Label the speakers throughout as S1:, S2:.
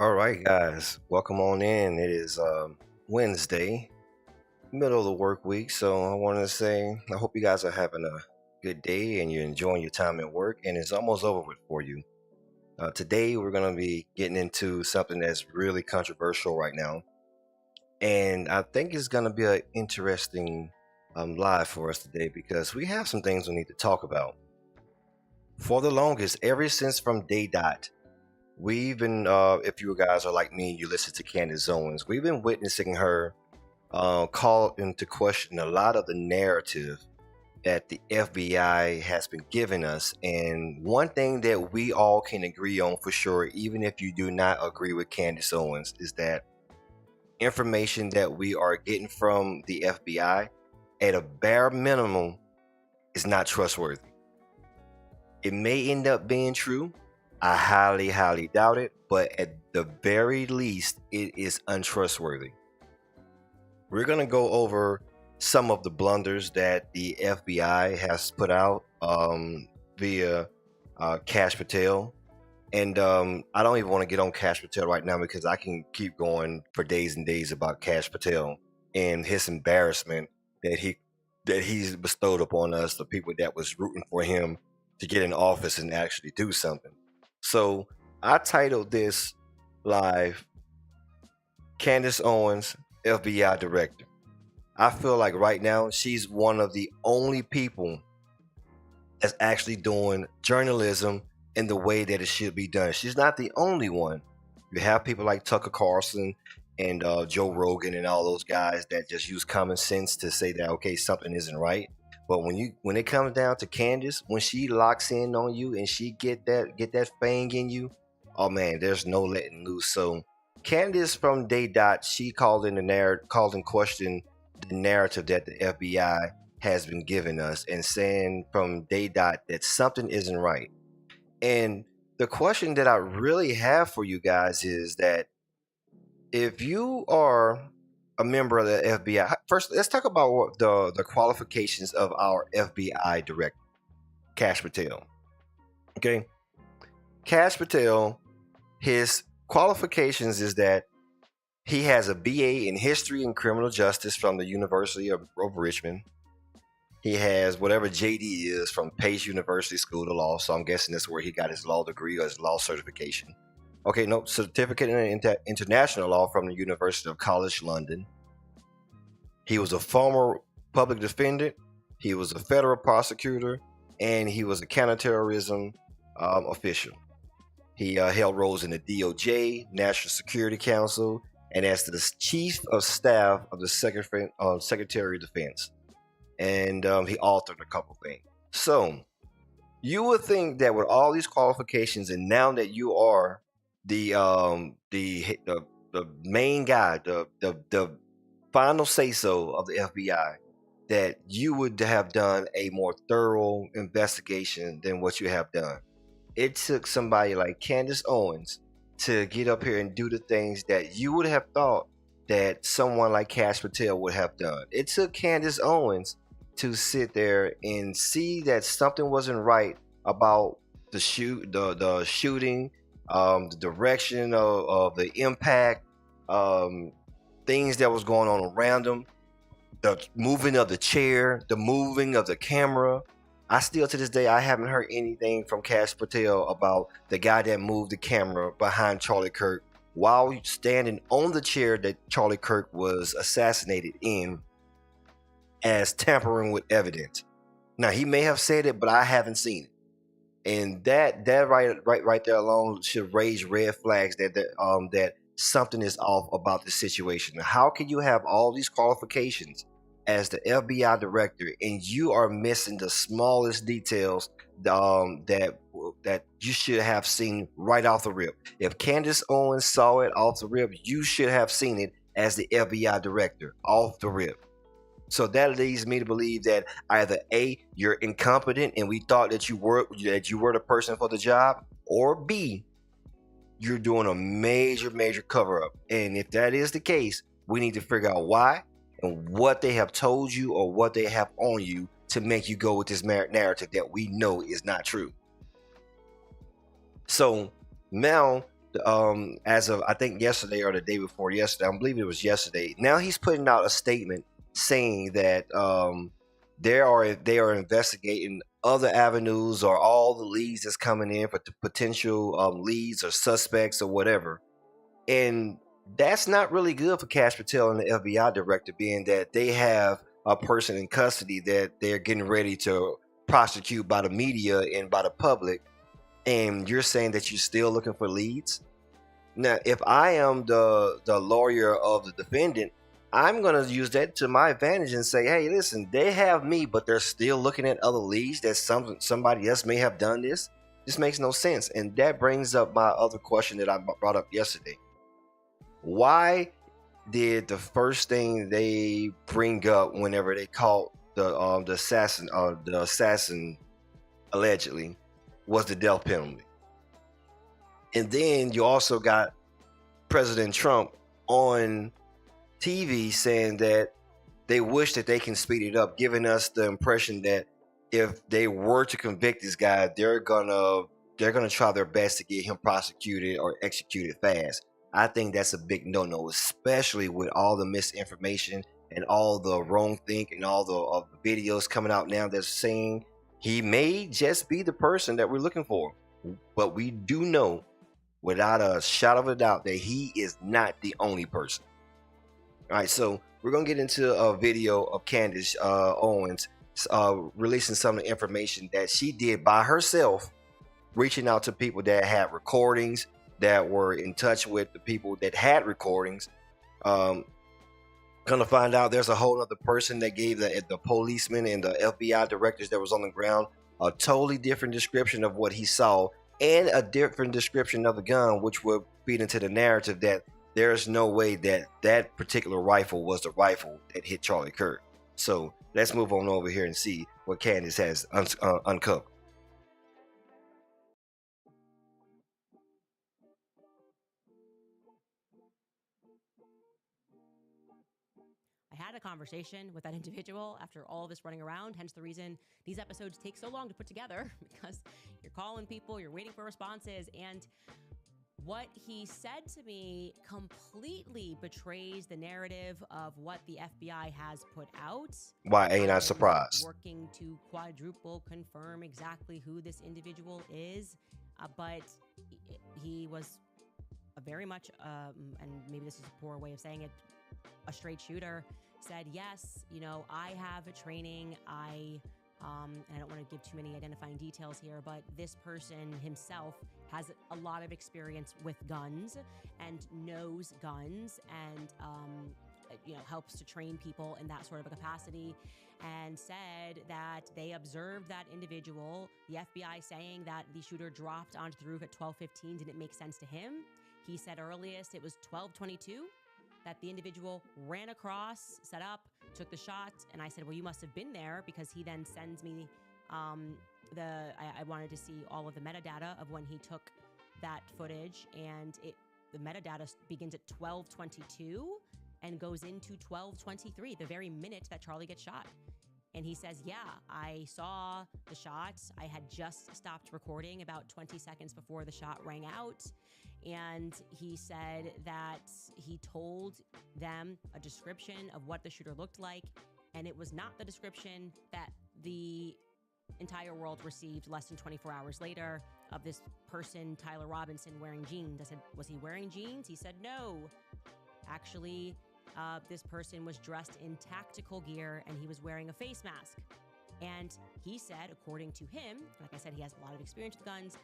S1: All right, guys, welcome on in. It is Wednesday, middle of the work week. So I want to say I hope you guys are having a good day and you're enjoying your time at work, and it's almost over with for you. Today, we're going to be getting into something that's really controversial right now, and I think it's going to be an interesting live for us today because we have some things we need to talk about. For the longest, ever since from day dot, we've been, if you guys are like me and you listen to Candace Owens, we've been witnessing her call into question a lot of the narrative that the FBI has been giving us. And one thing that we all can agree on for sure, even if you do not agree with Candace Owens, is that information that we are getting from the FBI at a bare minimum is not trustworthy. It may end up being true. I highly, highly doubt it, but at the very least, it is untrustworthy. We're going to go over some of the blunders that the FBI has put out via Cash Patel. And I don't even want to get on Cash Patel right now because I can keep going for days and days about Cash Patel and his embarrassment that he's bestowed upon us, the people that was rooting for him to get in office and actually do something. So I titled this live Candace Owens, FBI Director. I feel like right now she's one of the only people that's actually doing journalism in the way that it should be done. She's not the only one. You have people like Tucker Carlson and Joe Rogan and all those guys that just use common sense to say that okay, something isn't right. But when it comes down to Candace, when she locks in on you and she get that fang in you, oh man, there's no letting loose. So Candace from day dot, she called in question the narrative that the FBI has been giving us and saying from day dot that something isn't right. And the question that I really have for you guys is that if you are a member of the FBI, first let's talk about what the qualifications of our FBI director, Cash Patel. Okay, Cash Patel, his qualifications is that he has a BA in history and criminal justice from the University of Richmond. He has whatever JD is from Pace University School of Law, so I'm guessing that's where he got his law degree or his law certification. Okay, no, certificate in international law from the University of College London. He was a former public defendant. He was a federal prosecutor, and he was a counterterrorism official. He held roles in the DOJ, National Security Council, and as the chief of staff of the Secretary of Defense. And he authored a couple things. So you would think that with all these qualifications, and now that you are the main guy, the final say so of the FBI, that you would have done a more thorough investigation than what you have done. It took somebody like Candace Owens to get up here and do the things that you would have thought that someone like Cash Patel would have done. It took Candace Owens to sit there and see that something wasn't right about the shooting, the direction of the impact, things that was going on around them, the moving of the chair, the moving of the camera. I still to this day I haven't heard anything from Cash Patel about the guy that moved the camera behind Charlie Kirk while standing on the chair that Charlie Kirk was assassinated in as tampering with evidence. Now he may have said it, but I haven't seen it. And that right there alone should raise red flags that something is off about the situation. How can you have all these qualifications as the FBI director and you are missing the smallest details that you should have seen right off the rip? If Candace Owens saw it off the rip, you should have seen it as the FBI director off the rip. So that leads me to believe that either A, you're incompetent and we thought that you were the person for the job, or B, you're doing a major cover up. And if that is the case, we need to figure out why and what they have told you or what they have on you to make you go with this narrative that we know is not true. So now as of I think yesterday or the day before yesterday, I believe it was yesterday. Now he's putting out a statement saying that they are investigating other avenues or all the leads that's coming in for potential leads or suspects or whatever. And that's not really good for Cash Patel and the FBI director, being that they have a person in custody that they're getting ready to prosecute by the media and by the public. And you're saying that you're still looking for leads. Now, if I am the lawyer of the defendant, I'm gonna use that to my advantage and say, hey, listen, they have me, but they're still looking at other leads that somebody else may have done this. This makes no sense. And that brings up my other question that I brought up yesterday. Why did the first thing they bring up whenever they caught the assassin allegedly was the death penalty? And then you also got President Trump on TV saying that they wish that they can speed it up, giving us the impression that if they were to convict this guy, they're gonna try their best to get him prosecuted or executed fast. I think that's a big no-no, especially with all the misinformation and all the wrong think and all the videos coming out now that's saying he may just be the person that we're looking for. But we do know without a shadow of a doubt that he is not the only person. All right, so we're gonna get into a video of Candace Owens releasing some of the information that she did by herself, reaching out to people that had recordings, that were in touch with the people that had recordings. Gonna find out there's a whole other person that gave the policeman and the FBI directors that was on the ground a totally different description of what he saw, and a different description of the gun, which would feed into the narrative that there's no way that that particular rifle was the rifle that hit Charlie Kirk. So let's move on over here and see what Candace has uncovered.
S2: I had a conversation with that individual after all this running around, hence the reason these episodes take so long to put together, because you're calling people, you're waiting for responses, and what he said to me completely betrays the narrative of what the FBI has put out.
S1: Why ain't I
S2: I'm
S1: surprised?
S2: working to quadruple confirm exactly who this individual is, but he was a very much, and maybe this is a poor way of saying it, a straight shooter. Said, yes, I have a training. And I don't want to give too many identifying details here, but this person himself has a lot of experience with guns and knows guns and, helps to train people in that sort of a capacity, and said that they observed that individual, the FBI saying that the shooter dropped onto the roof at 12:15 didn't make sense to him. He said earliest it was 12:22 that the individual ran across, set up, took the shot, and I said, well, you must have been there, because he then sends me I wanted to see all of the metadata of when he took that footage, and the metadata begins at 12:22 and goes into 12:23, the very minute that Charlie gets shot. And he says, yeah, I saw the shot. I had just stopped recording about 20 seconds before the shot rang out. And he said that he told them a description of what the shooter looked like, and it was not the description that the entire world received less than 24 hours later of this person, Tyler Robinson, wearing jeans. I said, was he wearing jeans? He said, no. Actually, this person was dressed in tactical gear, and he was wearing a face mask. And he said, according to him, like I said, he has a lot of experience with guns,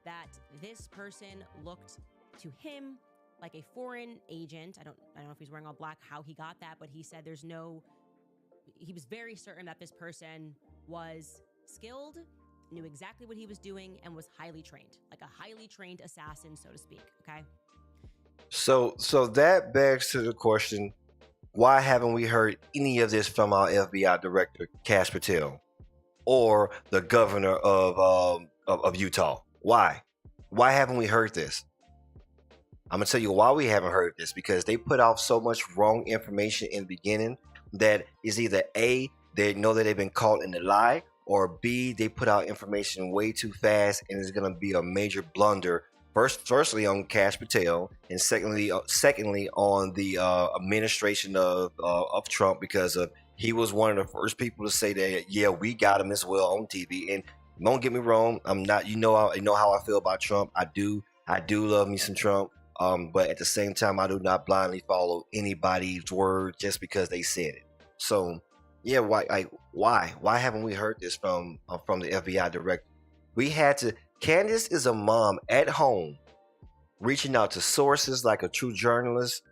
S2: that this person looked to him like a foreign agent. I don't know if he's wearing all black, how he got that, but he said he was very certain that this person was skilled, knew exactly what he was doing, and was highly trained, like a highly trained assassin, so to speak. Okay.
S1: So that begs to the question: why haven't we heard any of this from our FBI director, Cash Patel, or the governor of Utah? Why? Why haven't we heard this? I'm gonna tell you why we haven't heard this, because they put out so much wrong information in the beginning that is either A, they know that they've been caught in the lie, or B, they put out information way too fast and it's gonna be a major blunder Firstly on Cash Patel, and secondly on the administration of Trump, because of he was one of the first people to say that, yeah, we got him as well on TV. And don't get me wrong, I'm not, I know how I feel about Trump. I do love me some Trump. But at the same time, I do not blindly follow anybody's word just because they said it. So yeah, why haven't we heard this from the FBI director? We had to. Candace is a mom at home, reaching out to sources like a true journalist.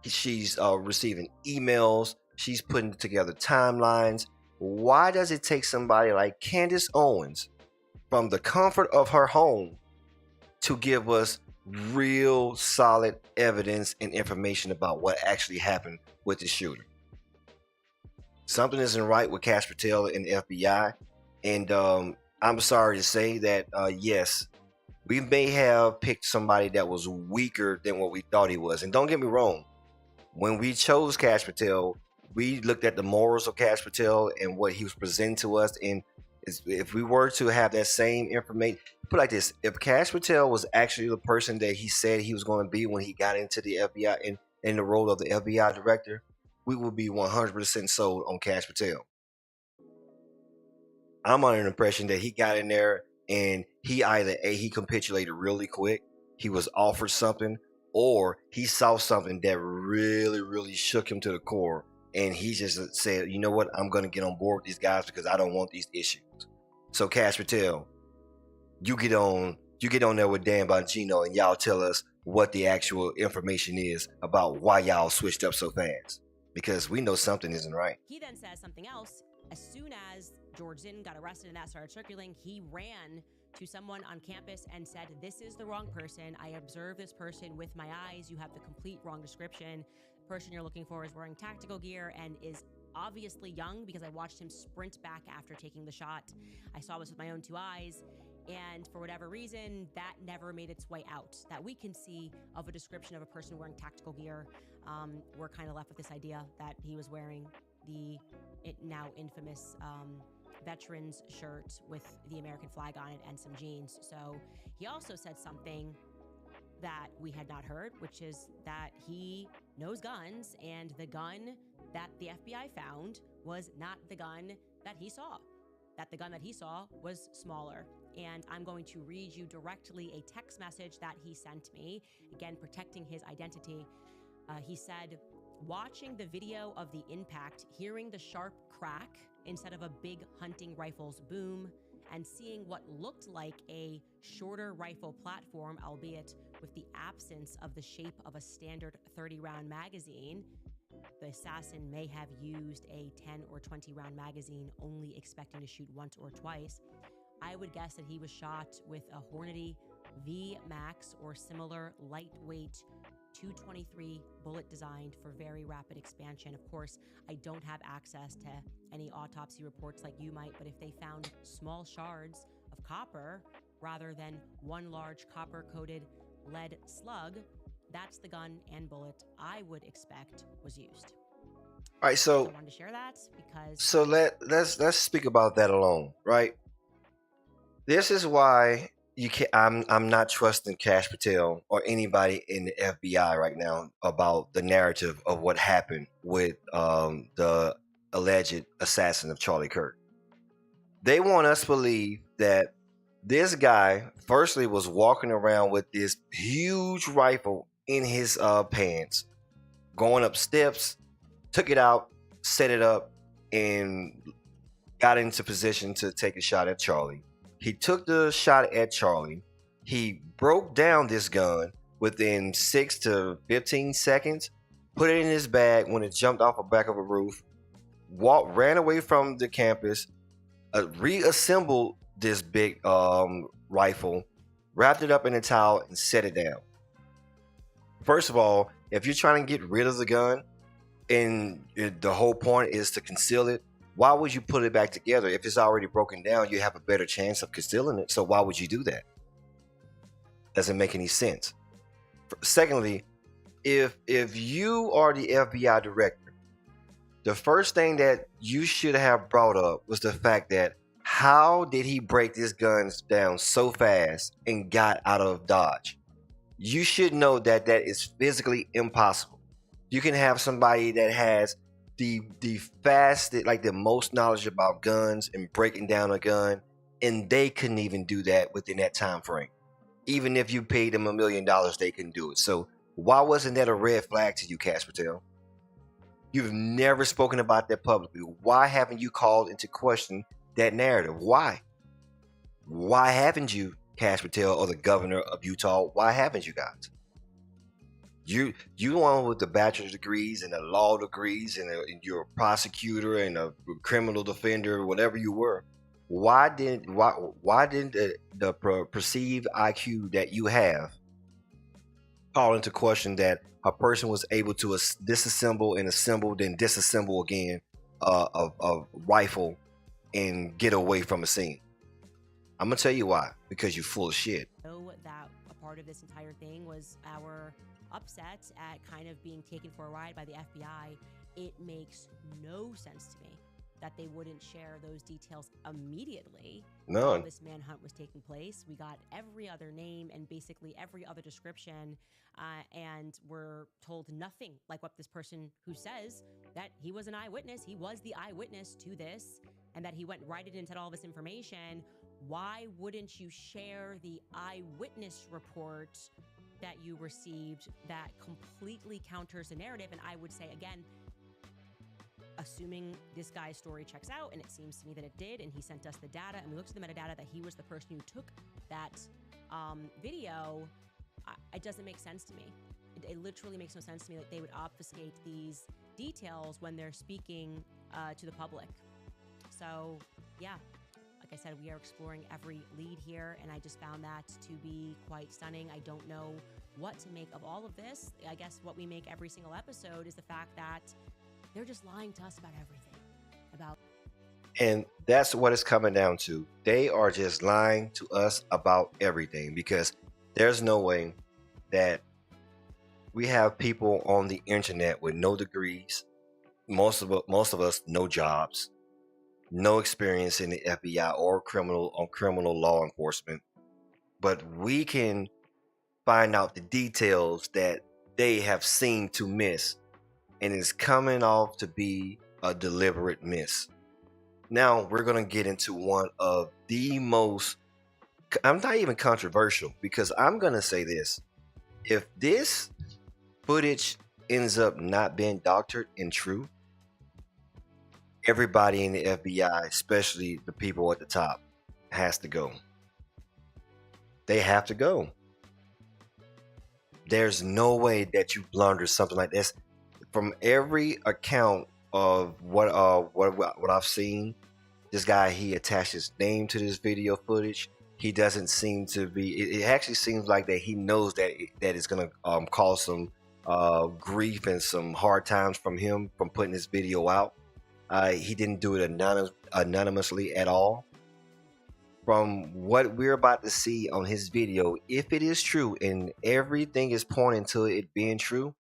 S1: She's receiving emails. She's putting together timelines. Why does it take somebody like Candace Owens, from the comfort of her home, to give us real solid evidence and information about what actually happened with the shooter? Something isn't right with Cash Patel and the FBI. And I'm sorry to say that, yes, we may have picked somebody that was weaker than what we thought he was. And don't get me wrong, when we chose Cash Patel, we looked at the morals of Cash Patel and what he was presenting to us. And if we were to have that same information, put it like this: if Cash Patel was actually the person that he said he was going to be when he got into the FBI in the role of the FBI director, we would be 100% sold on Cash Patel. I'm under the impression that he got in there and he either he capitulated really quick, he was offered something, or he saw something that really, really shook him to the core, and he just said, you know what, I'm gonna get on board with these guys because I don't want these issues. So Cash Patel, you get on there with Dan Bongino and y'all tell us what the actual information is about why y'all switched up so fast. Because we know something isn't right.
S2: He then says something else. As soon as George Zinn got arrested and that started circulating, he ran to someone on campus and said, "This is the wrong person. I observed this person with my eyes. You have the complete wrong description. The person you're looking for is wearing tactical gear and is obviously young because I watched him sprint back after taking the shot. I saw this with my own two eyes." And for whatever reason, that never made its way out that we can see of a description of a person wearing tactical gear. We're kind of left with this idea that he was wearing the now infamous veterans shirt with the American flag on it and some jeans. So he also said something that we had not heard, which is that he knows guns, and the gun that the FBI found was not the gun that he saw. That the gun that he saw was smaller. And I'm going to read you directly a text message that he sent me, again, protecting his identity. He said, "Watching the video of the impact, hearing the sharp crack instead of a big hunting rifle's boom, and seeing what looked like a shorter rifle platform, albeit with the absence of the shape of a standard 30-round magazine, the assassin may have used a 10 or 20-round magazine, only expecting to shoot once or twice. I would guess that he was shot with a Hornady V Max or similar lightweight 223 bullet designed for very rapid expansion. Of course, I don't have access to any autopsy reports like you might, but if they found small shards of copper rather than one large copper-coated lead slug, that's the gun and bullet I would expect was used."
S1: All right,
S2: I
S1: so
S2: wanted to share that because
S1: let's speak about that alone, right? This is why you can I'm not trusting Cash Patel or anybody in the FBI right now about the narrative of what happened with the alleged assassin of Charlie Kirk. They want us to believe that this guy firstly was walking around with this huge rifle in his pants, going up steps, took it out, set it up, and got into position to take a shot at Charlie. He took the shot at Charlie. He broke down this gun within 6 to 15 seconds, put it in his bag when it jumped off the back of a roof, ran away from the campus, reassembled this big rifle, wrapped it up in a towel, and set it down. First of all, if you're trying to get rid of the gun and the whole point is to conceal it, why would you put it back together? If it's already broken down, you have a better chance of concealing it. So why would you do that? Doesn't make any sense. Secondly, if you are the FBI director, the first thing that you should have brought up was the fact that how did he break this gun down so fast and got out of Dodge? you should know that that is physically impossible. You can have somebody that has the fastest, like the most knowledge about guns and breaking down a gun, and they couldn't even do that within that time frame. Even if you paid them $1 million, they couldn't do it. So why wasn't that a red flag to you, Cash Patel? You've never spoken about that publicly. Why haven't you called into question that narrative? Why? Why haven't you, Cash Patel, or the governor of Utah? Why haven't you guys? You the one with the bachelor's degrees and the law degrees and you're a prosecutor and a criminal defender, whatever you were. Why didn't the perceived IQ that you have call into question that a person was able to disassemble and assemble, then disassemble again a rifle and get away from a scene? I'm gonna tell you why. Because you're full of shit.
S2: Know that a part of this entire thing was our upset at kind of being taken for a ride by the FBI. It makes no sense to me that they wouldn't share those details immediately while
S1: None.
S2: this manhunt was taking place. We got every other name and basically every other description, and we're told nothing like what this person who says that he was an eyewitness, he was the eyewitness to this, and that he went right in and said all this information. Why wouldn't you share the eyewitness report that you received that completely counters the narrative? And I would say, again, assuming this guy's story checks out, and it seems to me that it did, and he sent us the data, and we looked at the metadata that he was the person who took that video, it doesn't make sense to me. It literally makes no sense to me that they would obfuscate these details when they're speaking to the public. So, yeah. Like I said, we are exploring every lead here, and I just found that to be quite stunning. I don't know what to make of all of this. I guess what we make every single episode is the fact that they're just lying to us about everything.
S1: And that's what it's coming down to. They are just lying to us about everything because there's no way that we have people on the internet with no degrees, most of us no jobs, no experience in the FBI or criminal law enforcement, but we can find out the details that they have seemed to miss, and it's coming off to be a deliberate miss. Now we're gonna get into one of the most. I'm not even controversial because I'm gonna say this: if this footage ends up not being doctored and true, everybody in the FBI, especially the people at the top, has to go. They have to go. There's no way that you blunder something like this. From every account of what I've seen, this guy, he attached his name to this video footage. He doesn't seem to be. It actually seems like that he knows that it's gonna cause some grief and some hard times from him from putting this video out. He didn't do it anonymously at all. From what we're about to see on his video, if it is true and everything is pointing to it being true,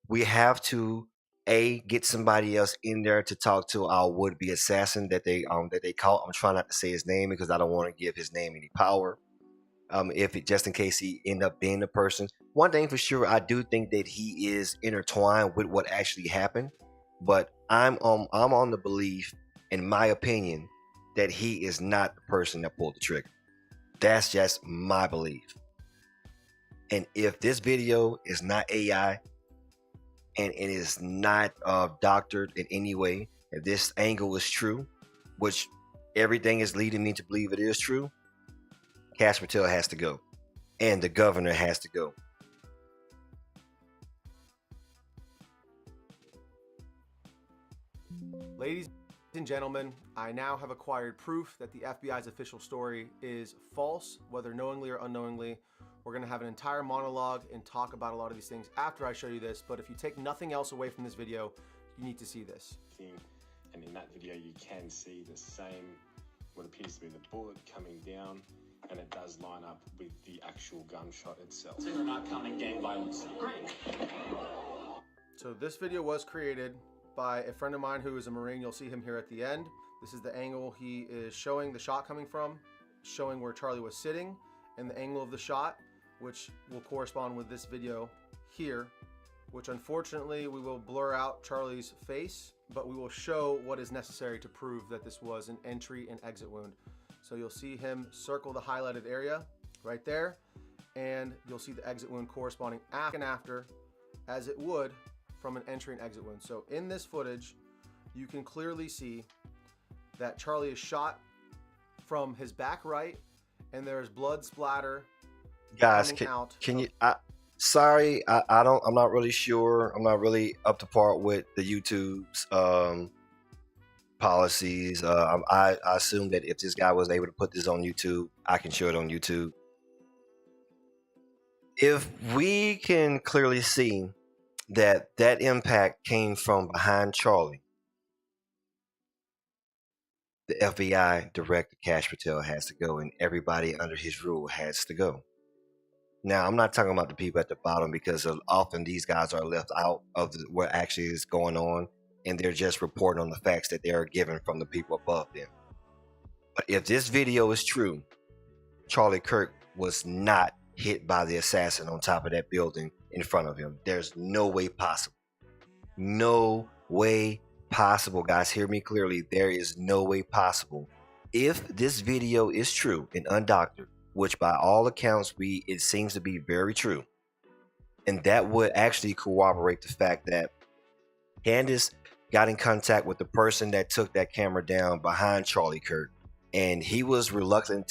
S1: we have to get somebody else in there to talk to our would-be assassin that they call. I'm trying not to say his name because I don't want to give his name any power. If it just in case he end up being the person. One thing for sure, I do think that he is intertwined with what actually happened, but I'm on the belief, in my opinion, that he is not the person that pulled the trigger. That's just my belief. And if this video is not AI and it is not doctored in any way, if this angle is true, which everything is leading me to believe it is true, Cash Patel has to go, and the governor has to go.
S3: Ladies and gentlemen, I now have acquired proof that the FBI's official story is false, whether knowingly or unknowingly. We're going to have an entire monologue and talk about a lot of these things after I show you this, but if you take nothing else away from this video, you need to see this.
S4: And in that video you can see the same, what appears to be the bullet coming down, and it does line up with the actual gunshot itself. So you're not counting gang violence. Great.
S3: So this video was created by a friend of mine who is a Marine. You'll see him here at the end. This is the angle he is showing the shot coming from, showing where Charlie was sitting and the angle of the shot. which will correspond with this video here, which unfortunately we will blur out Charlie's face, but we will show what is necessary to prove that this was an entry and exit wound. So you'll see him circle the highlighted area right there, and you'll see the exit wound corresponding after as it would from an entry and exit wound. So in this footage, you can clearly see that Charlie is shot from his back right, and there's blood splatter.
S1: Guys,
S3: out.
S1: can you? Sorry, I'm not really sure. I'm not really up to par with the YouTube's policies. I assume that if this guy was able to put this on YouTube, I can show it on YouTube. If we can clearly see that that impact came from behind Charlie, the FBI director Cash Patel has to go, and everybody under his rule has to go. Now, I'm not talking about the people at the bottom, because often these guys are left out of what actually is going on, and they're just reporting on the facts that they are given from the people above them. But if this video is true, Charlie Kirk was not hit by the assassin on top of that building in front of him. There's no way possible. No way possible, guys. Hear me clearly. There is no way possible. If this video is true and undoctored, which by all accounts it seems to be very true, and that would actually corroborate the fact that Candace got in contact with the person that took that camera down behind Charlie Kirk, and he was reluctant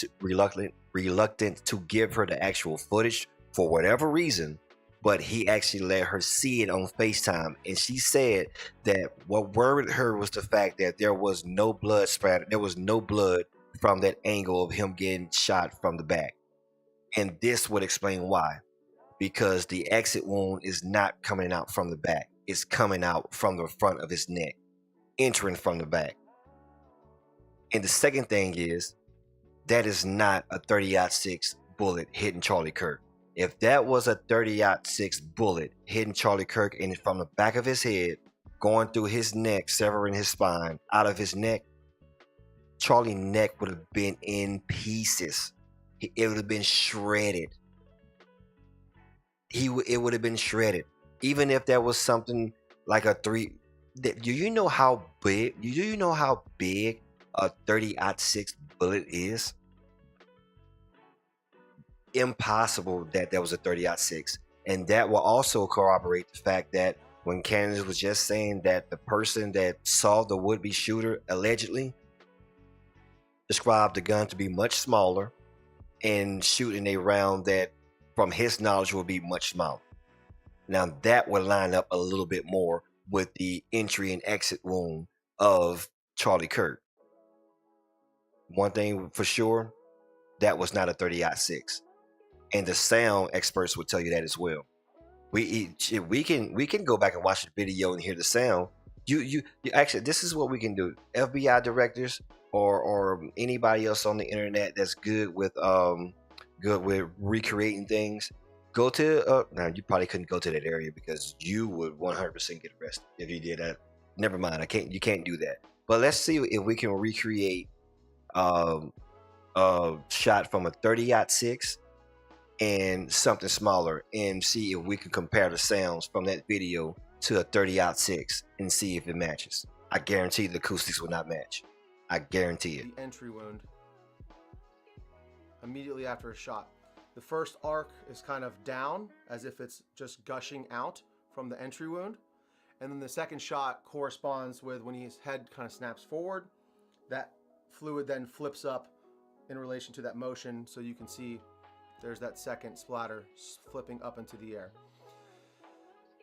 S1: to give her the actual footage for whatever reason, but he actually let her see it on FaceTime, and she said that what worried her was the fact that there was no blood splatter. There was no blood from that angle of him getting shot from the back. And this would explain why. Because the exit wound is not coming out from the back. It's coming out from the front of his neck, entering from the back. And the second thing is, that is not a 30-06 bullet hitting Charlie Kirk. If that was a 30-06 bullet hitting Charlie Kirk and from the back of his head, going through his neck, severing his spine out of his neck, Charlie's neck would have been in pieces. It would have been shredded. It would have been shredded. Even if that was something like a 3. Do you know how big? Do you know how big a 30-06 bullet is? Impossible that was a 30-06. And that will also corroborate the fact that when Candace was just saying that the person that saw the would-be shooter allegedly described the gun to be much smaller and shooting a round that from his knowledge would be much smaller. Now that would line up a little bit more with the entry and exit wound of Charlie Kirk. One thing for sure, that was not a 30-06. And the sound experts would tell you that as well. We can go back and watch the video and hear the sound. You actually, this is what we can do. FBI directors or anybody else on the internet that's good with recreating things, go to now you probably couldn't go to that area because you would 100% get arrested if you did that. Never mind, you can't do that. But let's see if we can recreate a shot from a 30-06 and something smaller, and see if we can compare the sounds from that video to a 30-06 and see if it matches. I guarantee the acoustics will not match. I guarantee it.
S3: The entry wound immediately after a shot. The first arc is kind of down, as if it's just gushing out from the entry wound. And then the second shot corresponds with when his head kind of snaps forward. That fluid then flips up in relation to that motion, so you can see there's that second splatter flipping up into the air.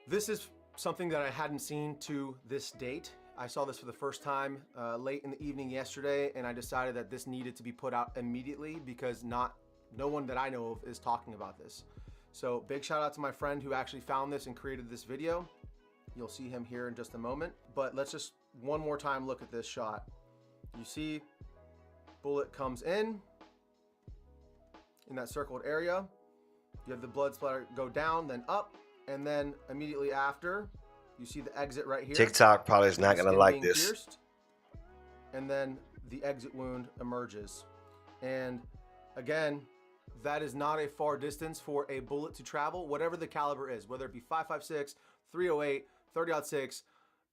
S3: This is something that I hadn't seen to this date. I saw this for the first time late in the evening yesterday, and I decided that this needed to be put out immediately because no one that I know of is talking about this. So big shout out to my friend who actually found this and created this video. You'll see him here in just a moment, but let's just one more time look at this shot. You see bullet comes in that circled area. You have the blood splatter go down, then up, and then immediately after, you see the exit right here.
S1: TikTok probably is not going to like this.
S3: Pierced, and then the exit wound emerges. And again, that is not a far distance for a bullet to travel, whatever the caliber is, whether it be 5.56, 308, 30-06.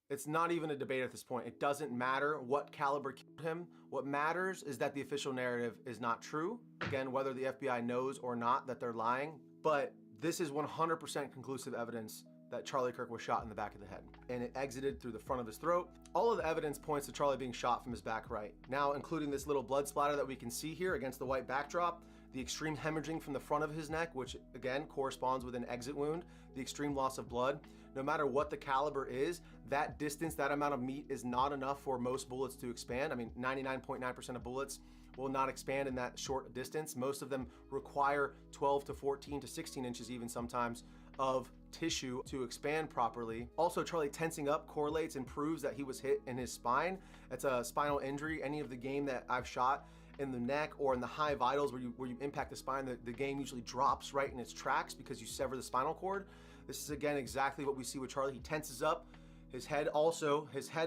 S3: It's not even a debate at this point. It doesn't matter what caliber killed him. What matters is that the official narrative is not true. Again, whether the FBI knows or not that they're lying, but this is 100% conclusive evidence that Charlie Kirk was shot in the back of the head, and it exited through the front of his throat. All of the evidence points to Charlie being shot from his back right. Now, including this little blood splatter that we can see here against the white backdrop, the extreme hemorrhaging from the front of his neck, which again corresponds with an exit wound, the extreme loss of blood. No matter what the caliber is, that distance, that amount of meat is not enough for most bullets to expand. I mean, 99.9% of bullets will not expand in that short distance. Most of them require 12 to 14 to 16 inches even sometimes of tissue to expand properly. Also, Charlie tensing up correlates and proves that he was hit in his spine. It's a spinal injury. Any of the game that I've shot in the neck or in the high vitals where you impact the spine, the game usually drops right in its tracks because you sever the spinal cord. This is again exactly what we see with Charlie. He tenses up. His head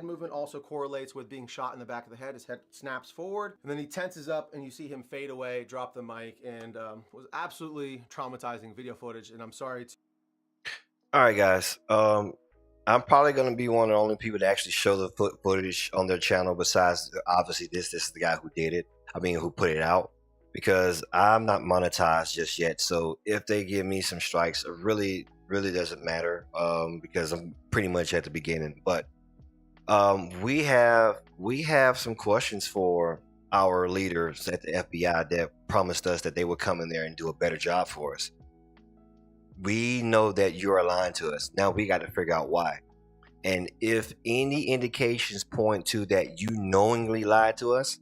S3: movement also correlates with being shot in the back of the head. His head snaps forward, and then he tenses up, and you see him fade away, drop the mic, and was absolutely traumatizing video footage. And I'm sorry to.
S1: All right, guys. I'm probably going to be one of the only people to actually show the footage on their channel. Besides, obviously, this is the guy who did it. I mean, who put it out, because I'm not monetized just yet. So if they give me some strikes, it really doesn't matter, because I'm pretty much at the beginning. But we have some questions for our leaders at the FBI that promised us that they would come in there and do a better job for us. We know that you are lying to us. Now we got to figure out why. And if any indications point to that you knowingly lied to us,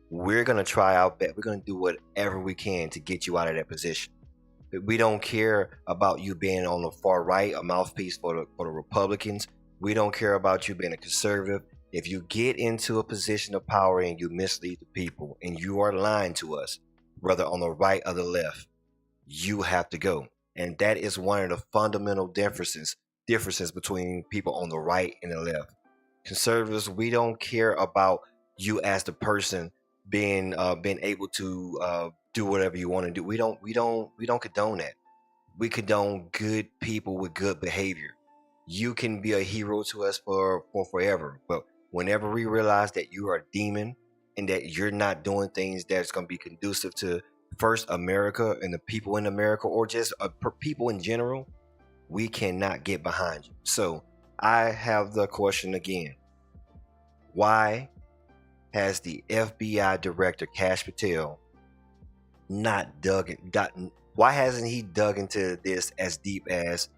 S1: we're going to try our best. We're going to do whatever we can to get you out of that position. We don't care about you being on the far right, a mouthpiece for the Republicans. We don't care about you being a conservative. If you get into a position of power and you mislead the people and you are lying to us, whether on the right or the left, you have to go. And that is one of the fundamental differences between people on the right and the left. Conservatives, we don't care about you as the person being able to do whatever you want to do. We don't condone that. We condone good people with good behavior. You can be a hero to us for forever, but whenever we realize that you are a demon and that you're not doing things that's going to be conducive to first America and the people in America, or just people in general, we cannot get behind you. So I have the question again: why has the FBI director Kash Patel why hasn't he dug into this as deep as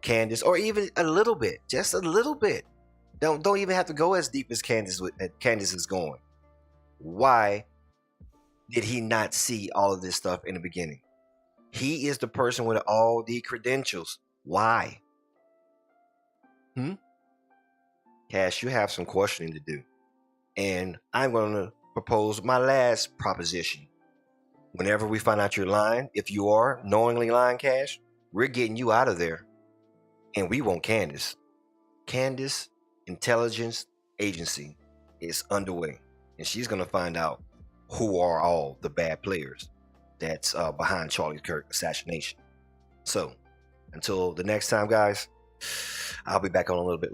S1: Candace, or even a little bit, just a little bit? Don't even have to go as deep as Candace is going. Why did he not see all of this stuff in the beginning? He is the person with all the credentials. Why? Cash, you have some questioning to do. And I'm going to propose my last proposition. Whenever we find out you're lying, if you are knowingly lying, Cash, we're getting you out of there. And we want Candace. Candace Intelligence Agency is underway. And she's going to find out who are all the bad players that's behind Charlie Kirk assassination. So, until the next time, guys, I'll be back on a little bit later.